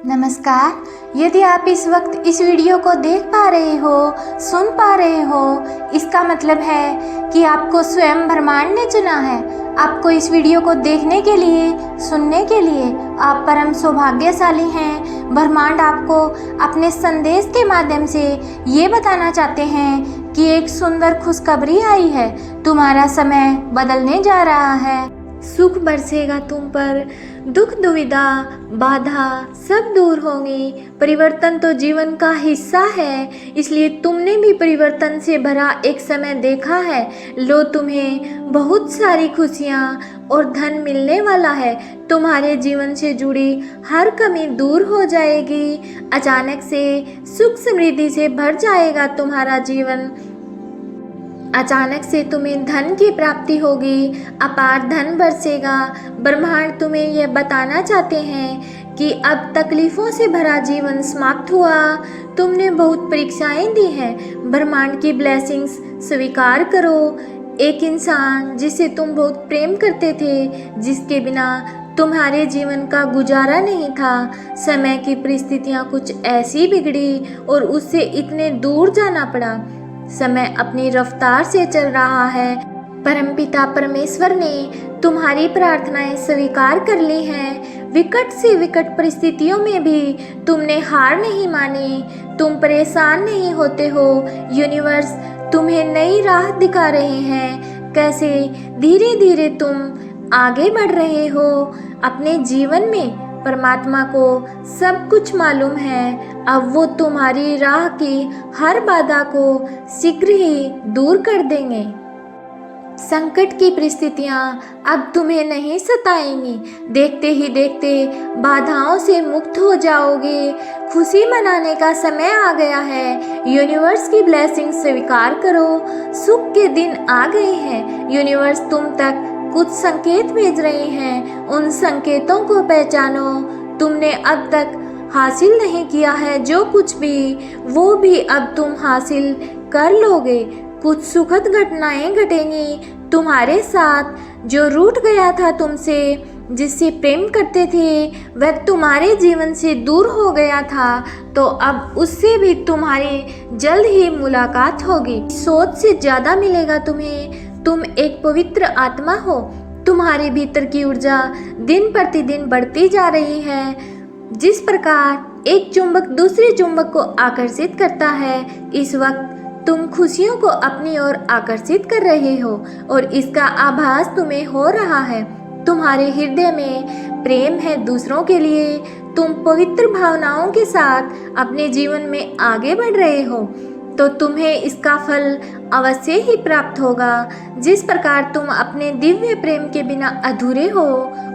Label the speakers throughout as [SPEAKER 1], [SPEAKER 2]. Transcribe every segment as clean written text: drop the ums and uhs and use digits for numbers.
[SPEAKER 1] नमस्कार। यदि आप इस वक्त इस वीडियो को देख पा रहे हो, सुन पा रहे हो, इसका मतलब है कि आपको स्वयं ब्रह्मांड ने चुना है। आपको इस वीडियो को देखने के लिए, सुनने के लिए आप परम सौभाग्यशाली हैं। ब्रह्मांड आपको अपने संदेश के माध्यम से ये बताना चाहते हैं कि एक सुंदर खुशखबरी आई है। तुम्हारा समय बदलने जा रहा है। सुख बरसेगा तुम पर, दुख दुविधा बाधा सब दूर होंगी। परिवर्तन तो जीवन का हिस्सा है, इसलिए तुमने भी परिवर्तन से भरा एक समय देखा है। लो, तुम्हें बहुत सारी खुशियाँ और धन मिलने वाला है। तुम्हारे जीवन से जुड़ी हर कमी दूर हो जाएगी। अचानक से सुख समृद्धि से भर जाएगा तुम्हारा जीवन। अचानक से तुम्हें धन की प्राप्ति होगी, अपार धन बरसेगा। ब्रह्मांड तुम्हें यह बताना चाहते हैं कि अब तकलीफों से भरा जीवन समाप्त हुआ। तुमने बहुत परीक्षाएं दी हैं। ब्रह्मांड की ब्लेसिंग्स स्वीकार करो। एक इंसान जिसे तुम बहुत प्रेम करते थे, जिसके बिना तुम्हारे जीवन का गुजारा नहीं था, समय की परिस्थितियां कुछ ऐसी बिगड़ी और उससे इतने दूर जाना पड़ा। समय अपनी रफ्तार से चल रहा है। परमपिता परमेश्वर ने तुम्हारी प्रार्थनाएं स्वीकार कर ली हैं। विकट से विकट परिस्थितियों में भी तुमने हार नहीं मानी। तुम परेशान नहीं होते हो। यूनिवर्स तुम्हें नई राह दिखा रहे हैं। कैसे धीरे धीरे तुम आगे बढ़ रहे हो अपने जीवन में। परमात्मा को सब कुछ मालूम है। अब वो तुम्हारी राह की हर बाधा को शीघ्र ही दूर कर देंगे। संकट की परिस्थितियाँ अब तुम्हें नहीं सताएंगी। देखते ही देखते बाधाओं से मुक्त हो जाओगे। खुशी मनाने का समय आ गया है। यूनिवर्स की ब्लेसिंग स्वीकार करो। सुख के दिन आ गए हैं। यूनिवर्स तुम तक कुछ संकेत भेज रहे हैं। उन संकेतों को पहचानो। तुमने अब तक हासिल नहीं किया है जो कुछ भी, वो भी अब तुम हासिल कर लोगे। कुछ सुखद घटनाएं घटेंगी तुम्हारे साथ। जो रूठ गया था तुमसे, जिससे प्रेम करते थे, वह तुम्हारे जीवन से दूर हो गया था, तो अब उससे भी तुम्हारी जल्द ही मुलाकात होगी। सोच से ज़्यादा मिलेगा तुम्हें। तुम एक पवित्र आत्मा हो। तुम्हारे भीतर की ऊर्जा दिन प्रतिदिन बढ़ती जा रही है। जिस प्रकार एक चुंबक दूसरे चुंबक को आकर्षित करता है, इस वक्त तुम खुशियों को अपनी ओर आकर्षित कर रहे हो और इसका आभास तुम्हें हो रहा है। तुम्हारे हृदय में प्रेम है दूसरों के लिए। तुम पवित्र भावनाओं के साथ अपने जीवन में आगे बढ़ रहे हो, तो तुम्हें इसका फल अवश्य ही प्राप्त होगा। जिस प्रकार तुम अपने दिव्य प्रेम के बिना अधूरे हो,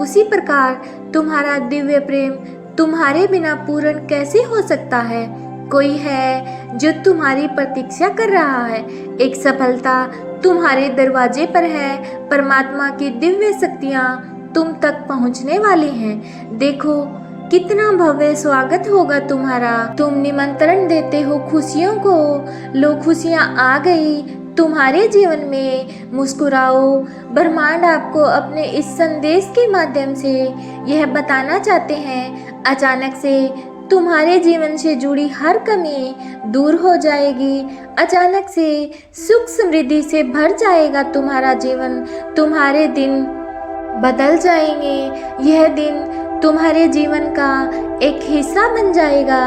[SPEAKER 1] उसी प्रकार तुम्हारा दिव्य प्रेम तुम्हारे बिना पूर्ण कैसे हो सकता है। कोई है जो तुम्हारी प्रतीक्षा कर रहा है। एक सफलता तुम्हारे दरवाजे पर है। परमात्मा की दिव्य शक्तियाँ तुम तक पहुँचने वाली हैं। देखो कितना भव्य स्वागत होगा तुम्हारा। तुम निमंत्रण देते हो खुशियों को। लो, खुशियाँ आ गई तुम्हारे जीवन में। मुस्कुराओ। ब्रह्मांड आपको अपने इस संदेश के माध्यम से यह बताना चाहते हैं, अचानक से तुम्हारे जीवन से जुड़ी हर कमी दूर हो जाएगी। अचानक से सुख समृद्धि से भर जाएगा तुम्हारा जीवन। तुम्हारे दिन बदल जाएंगे। यह दिन तुम्हारे जीवन का एक हिस्सा बन जाएगा।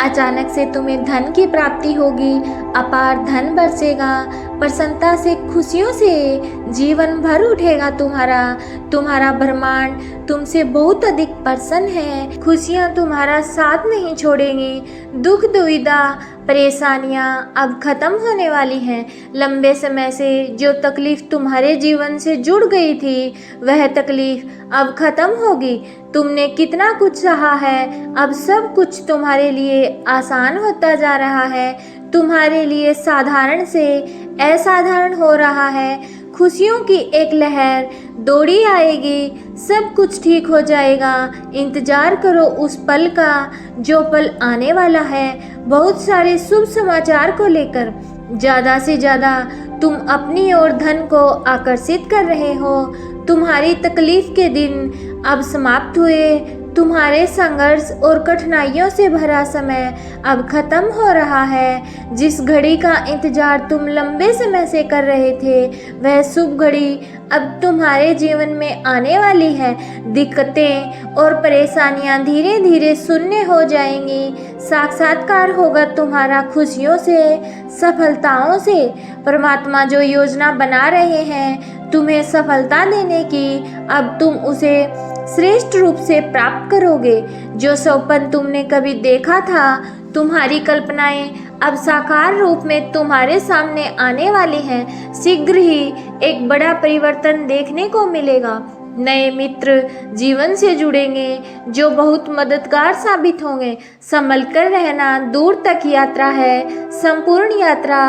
[SPEAKER 1] अचानक से तुम्हें धन की प्राप्ति होगी, अपार धन बरसेगा। प्रसन्नता से, खुशियों से जीवन भर उठेगा तुम्हारा ब्रह्मांड तुमसे बहुत अधिक प्रसन्न है। खुशियाँ तुम्हारा साथ नहीं छोड़ेंगी। दुख दुविधा परेशानियाँ अब खत्म होने वाली हैं। लंबे समय से जो तकलीफ तुम्हारे जीवन से जुड़ गई थी, वह तकलीफ अब खत्म होगी। तुमने कितना कुछ सहा है, अब सब कुछ तुम्हारे लिए आसान होता जा रहा है। तुम्हारे लिए साधारण से असाधारण हो रहा है। खुशियों की एक लहर दौड़ी आएगी। सब कुछ ठीक हो जाएगा। इंतजार करो उस पल का, जो पल आने वाला है। बहुत सारे शुभ समाचार को लेकर ज़्यादा से ज़्यादा तुम अपनी ओर धन को आकर्षित कर रहे हो। तुम्हारी तकलीफ के दिन अब समाप्त हुए। तुम्हारे संघर्ष और कठिनाइयों से भरा समय अब खत्म हो रहा है। जिस घड़ी का इंतजार तुम लंबे समय से कर रहे थे, वह शुभ घड़ी अब तुम्हारे जीवन में आने वाली है। दिक्कतें और परेशानियां धीरे धीरे शून्य हो जाएंगी। साक्षात्कार होगा तुम्हारा खुशियों से, सफलताओं से। परमात्मा जो योजना बना रहे हैं तुम्हें सफलता देने की, अब तुम उसे श्रेष्ठ रूप से प्राप्त करोगे। जो सपन तुमने कभी देखा था, तुम्हारी कल्पनाएं अब साकार रूप में तुम्हारे सामने आने वाली हैं। शीघ्र ही एक बड़ा परिवर्तन देखने को मिलेगा। नए मित्र जीवन से जुड़ेंगे जो बहुत मददगार साबित होंगे। संभल कर रहना, दूर तक यात्रा है, संपूर्ण यात्रा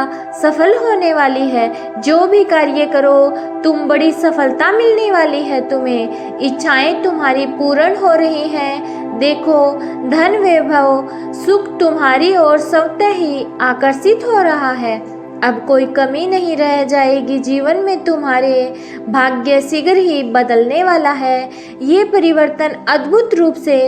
[SPEAKER 1] सफल होने वाली है। जो भी कार्य करो तुम बड़ी सफलता मिलने वाली है तुम्हें। इच्छाएं तुम्हारी पूर्ण हो रही हैं। देखो, धन वैभव सुख तुम्हारी ओर स्वतः ही आकर्षित हो रहा है। अब कोई कमी नहीं रह जाएगी जीवन में। तुम्हारे भाग्य शीघ्र ही बदलने वाला है। ये परिवर्तन अद्भुत रूप से,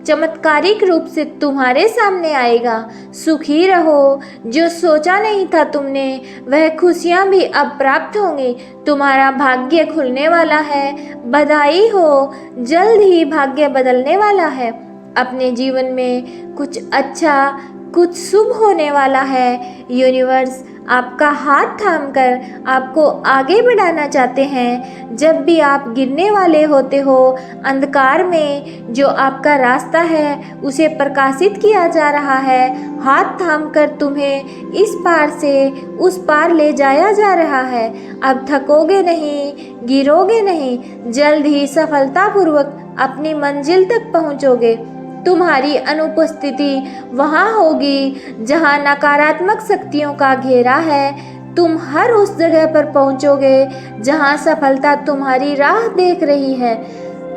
[SPEAKER 1] चमत्कारिक रूप से तुम्हारे सामने आएगा। सुखी रहो। जो सोचा नहीं था तुमने, वह खुशियाँ भी अब प्राप्त होंगी। तुम्हारा भाग्य खुलने वाला है। बधाई हो, जल्द ही भाग्य बदलने वाला है। अपने जीवन में कुछ अच्छा, कुछ शुभ होने वाला है। यूनिवर्स आपका हाथ थामकर आपको आगे बढ़ाना चाहते हैं। जब भी आप गिरने वाले होते हो, अंधकार में जो आपका रास्ता है उसे प्रकाशित किया जा रहा है। हाथ थामकर तुम्हें इस पार से उस पार ले जाया जा रहा है। अब थकोगे नहीं, गिरोगे नहीं। जल्द ही सफलतापूर्वक अपनी मंजिल तक पहुंचोगे। तुम्हारी अनुपस्थिति वहाँ होगी जहाँ नकारात्मक शक्तियों का घेरा है। तुम हर उस जगह पर पहुँचोगे जहाँ सफलता तुम्हारी राह देख रही है।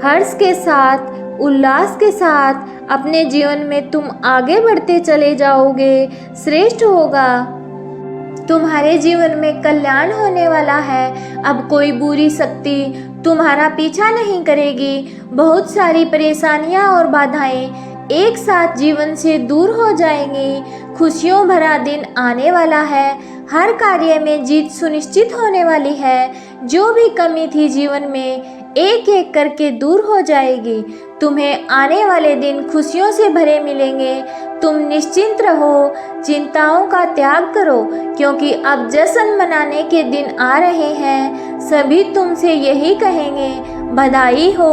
[SPEAKER 1] हर्ष के साथ, उल्लास के साथ अपने जीवन में तुम आगे बढ़ते चले जाओगे। श्रेष्ठ होगा। तुम्हारे जीवन में कल्याण होने वाला है। अब कोई बुरी शक्ति तुम्हारा पीछा नहीं करेगी। बहुत सारी परेशानियां और बाधाएं एक साथ जीवन से दूर हो जाएंगी। खुशियों भरा दिन आने वाला है। हर कार्य में जीत सुनिश्चित होने वाली है। जो भी कमी थी जीवन में, एक एक करके दूर हो जाएगी। तुम्हें आने वाले दिन खुशियों से भरे मिलेंगे। तुम निश्चिंत रहो, चिंताओं का त्याग करो, क्योंकि अब जश्न मनाने के दिन आ रहे हैं। सभी तुमसे यही कहेंगे, बधाई हो,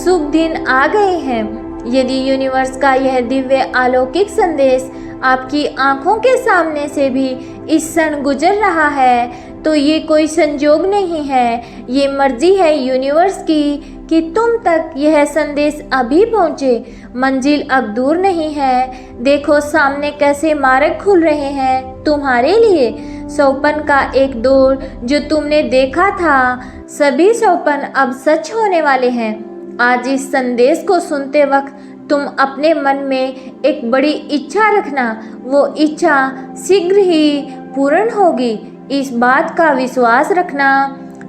[SPEAKER 1] शुभ दिन आ गए हैं। यदि यूनिवर्स का यह दिव्य अलौकिक संदेश आपकी आंखों के सामने से भी इस क्षण गुजर रहा है, तो ये कोई संजोग नहीं है। ये मर्जी है यूनिवर्स की कि तुम तक यह संदेश अभी पहुँचे। मंजिल अब दूर नहीं है। देखो सामने कैसे मार्ग खुल रहे हैं तुम्हारे लिए। सौपन का एक दौर जो तुमने देखा था, सभी सौपन अब सच होने वाले हैं। आज इस संदेश को सुनते वक्त तुम अपने मन में एक बड़ी इच्छा रखना। वो इच्छा शीघ्र ही पूर्ण होगी। इस बात का विश्वास रखना।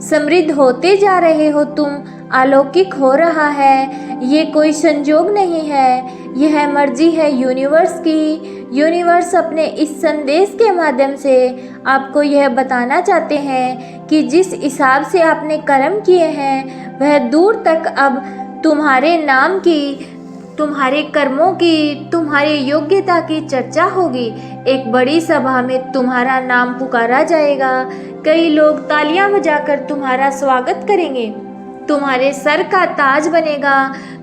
[SPEAKER 1] समृद्ध होते जा रहे हो तुम, अलौकिक हो रहा है। ये कोई संजोग नहीं है, यह मर्जी है यूनिवर्स की। यूनिवर्स अपने इस संदेश के माध्यम से आपको यह बताना चाहते हैं कि जिस हिसाब से आपने कर्म किए हैं, वह दूर तक अब तुम्हारे नाम की, तुम्हारे कर्मों की, तुम्हारी योग्यता की चर्चा होगी। एक बड़ी सभा में तुम्हारा नाम पुकारा जाएगा। कई लोग तालियां बजाकर तुम्हारा स्वागत करेंगे। तुम्हारे सर का ताज बनेगा।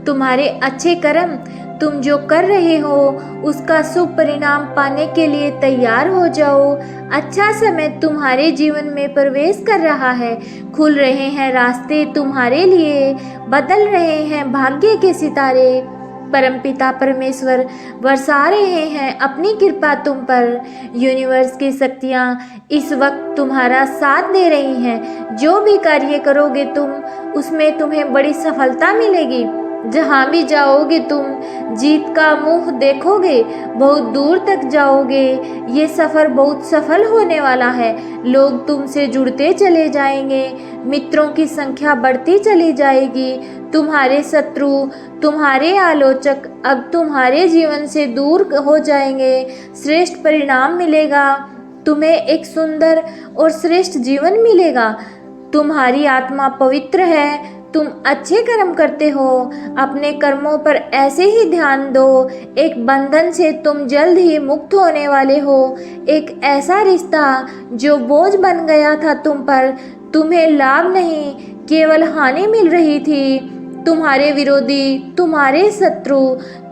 [SPEAKER 1] तुम्हारे अच्छे कर्म, तुम जो कर रहे हो उसका शुभ परिणाम पाने के लिए तैयार हो जाओ। अच्छा समय तुम्हारे जीवन में प्रवेश कर रहा है। खुल रहे हैं रास्ते तुम्हारे लिए, बदल रहे हैं भाग्य के सितारे। परमपिता परमेश्वर बरसा रहे हैं अपनी कृपा तुम पर। यूनिवर्स की शक्तियाँ इस वक्त तुम्हारा साथ दे रही हैं। जो भी कार्य करोगे तुम, उसमें तुम्हें बड़ी सफलता मिलेगी। जहाँ भी जाओगे तुम जीत का मुंह देखोगे, बहुत दूर तक जाओगे। ये सफ़र बहुत सफल होने वाला है। लोग तुमसे जुड़ते चले जाएंगे, मित्रों की संख्या बढ़ती चली जाएगी। तुम्हारे शत्रु, तुम्हारे आलोचक अब तुम्हारे जीवन से दूर हो जाएंगे। श्रेष्ठ परिणाम मिलेगा, तुम्हें एक सुंदर और श्रेष्ठ जीवन मिलेगा। तुम्हारी आत्मा पवित्र है, तुम अच्छे कर्म करते हो। अपने कर्मों पर ऐसे ही ध्यान दो। एक बंधन से तुम जल्द ही मुक्त होने वाले हो। एक ऐसा रिश्ता जो बोझ बन गया था तुम पर, तुम्हें लाभ नहीं केवल हानि मिल रही थी। तुम्हारे विरोधी, तुम्हारे शत्रु,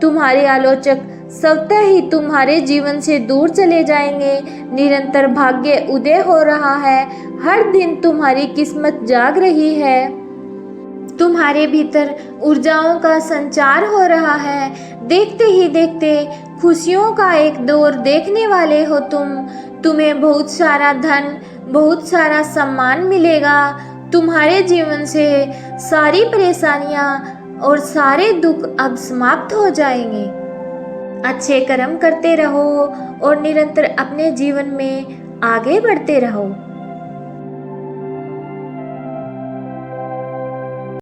[SPEAKER 1] तुम्हारे आलोचक स्वतः ही तुम्हारे जीवन से दूर चले जाएंगे। निरंतर भाग्य उदय हो रहा है। हर दिन तुम्हारी किस्मत जाग रही है। तुम्हारे भीतर ऊर्जाओं का संचार हो रहा है। देखते ही देखते खुशियों का एक दौर देखने वाले हो तुम। तुम्हें बहुत सारा धन, बहुत सारा सम्मान मिलेगा। तुम्हारे जीवन से सारी परेशानियां और सारे दुख अब समाप्त हो जाएंगे। अच्छे कर्म करते रहो और निरंतर अपने जीवन में आगे बढ़ते रहो।